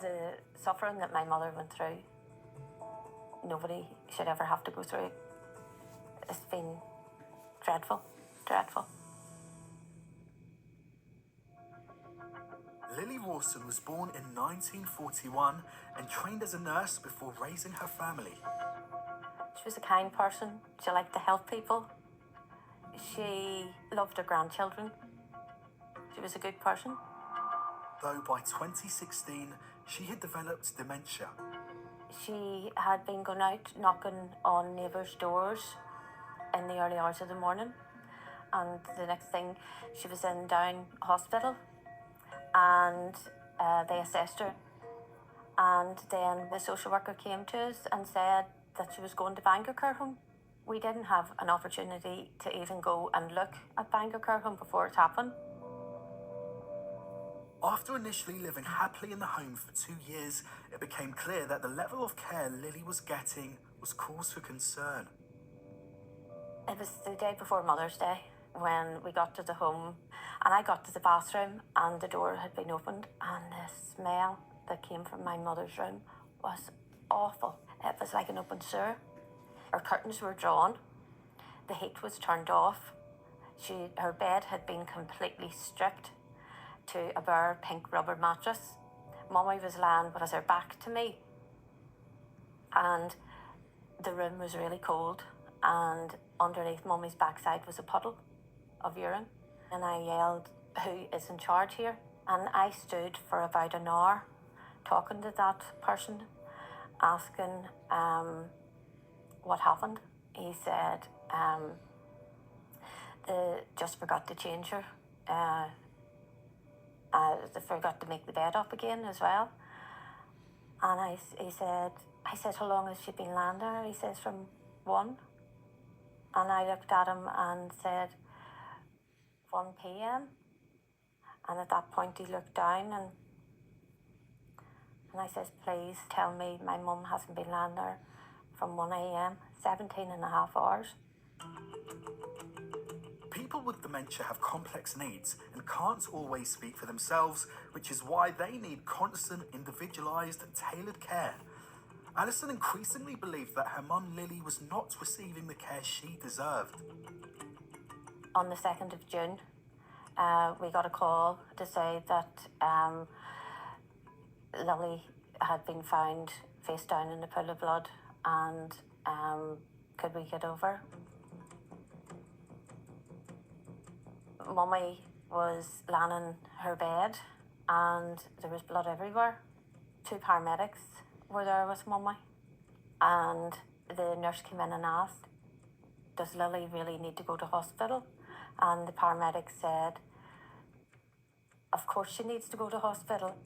The suffering that my mother went through, nobody should ever have to go through. It's been dreadful, dreadful. Lily Rawson was born in 1941 and trained as a nurse before raising her family. She was a kind person. She liked to help people. She loved her grandchildren. She was a good person. Though by 2016, she had developed dementia. She had been going out knocking on neighbours' doors in the early hours of the morning, and the next thing she was in Down Hospital, and they assessed her, and then the social worker came to us and said that she was going to Bangor Care Home. We didn't have an opportunity to even go and look at Bangor Care Home before it happened. After initially living happily in the home for 2 years, it became clear that the level of care Lily was getting was cause for concern. It was the day before Mother's Day when we got to the home, and I got to the bathroom and the door had been opened, and the smell that came from my mother's room was awful. It was like an open sewer. Her curtains were drawn, the heat was turned off. Her bed had been completely stripped to a bare pink rubber mattress. Mummy was lying with her back to me, and the room was really cold, and underneath Mummy's backside was a puddle of urine. And I yelled, "Who is in charge here?" And I stood for about an hour talking to that person, asking what happened. He said, they just forgot to change her. They forgot to make the bed up again as well. And I said, "How long has she been lying there?" He says, "From 1. And I looked at him and said, 1 p.m. And at that point he looked down and I says, "Please tell me my mum hasn't been lying there from 1 a.m, 17 and a half hours. People with dementia have complex needs and can't always speak for themselves, which is why they need constant, individualised, tailored care. Alison increasingly believed that her mum Lily was not receiving the care she deserved. On the 2nd of June, we got a call to say that Lily had been found face down in a pool of blood, and could we get over? Mummy was lying in her bed and there was blood everywhere. 2 paramedics were there with Mummy, and the nurse came in and asked, "Does Lily really need to go to hospital?" And the paramedic said, "Of course she needs to go to hospital."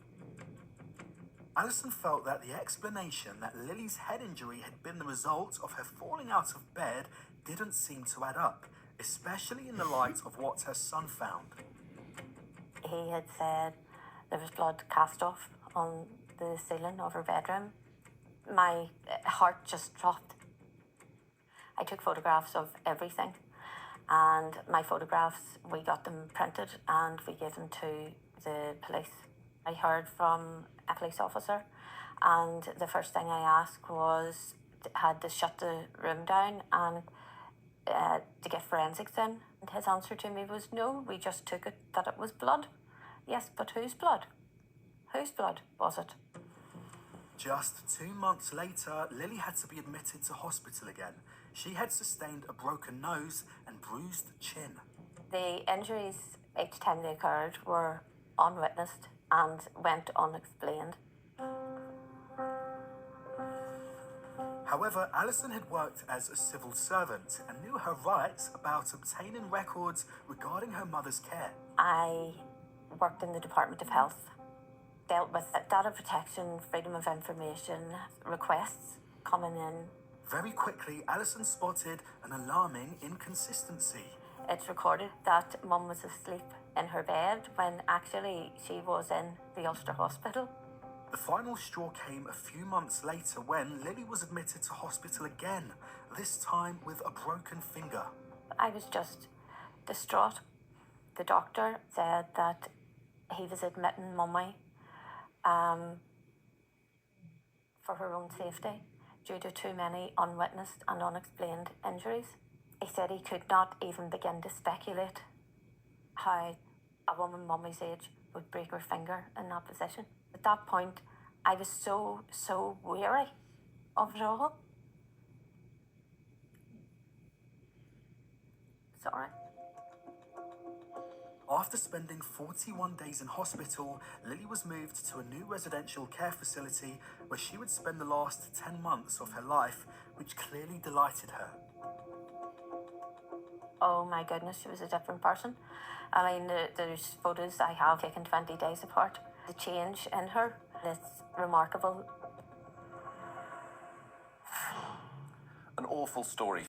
Alison felt that the explanation that Lily's head injury had been the result of her falling out of bed didn't seem to add up, especially in the light of what her son found. He had said there was blood cast off on the ceiling of her bedroom. My heart just dropped. I took photographs of everything, and my photographs, we got them printed and we gave them to the police. I heard from a police officer, and the first thing I asked was, had to shut the room down and to get forensics in. And his answer to me was, "No, we just took it that it was blood." Yes, but whose blood? Whose blood was it? Just 2 months later, Lily had to be admitted to hospital again. She had sustained a broken nose and bruised chin. The injuries each time they occurred were unwitnessed and went unexplained. However, Alison had worked as a civil servant and knew her rights about obtaining records regarding her mother's care. I worked in the Department of Health, dealt with data protection, freedom of information requests coming in. Very quickly, Alison spotted an alarming inconsistency. It's recorded that Mum was asleep in her bed when actually she was in the Ulster Hospital. The final straw came a few months later when Lily was admitted to hospital again, this time with a broken finger. I was just distraught. The doctor said that he was admitting Mummy for her own safety due to too many unwitnessed and unexplained injuries. He said he could not even begin to speculate how a woman mummy's age would break her finger in that position. At that point, I was so weary of it all. Sorry. After spending 41 days in hospital, Lily was moved to a new residential care facility where she would spend the last 10 months of her life, which clearly delighted her. Oh my goodness, she was a different person. I mean, there's photos I have taken 20 days apart. The change in her, it's remarkable. An awful story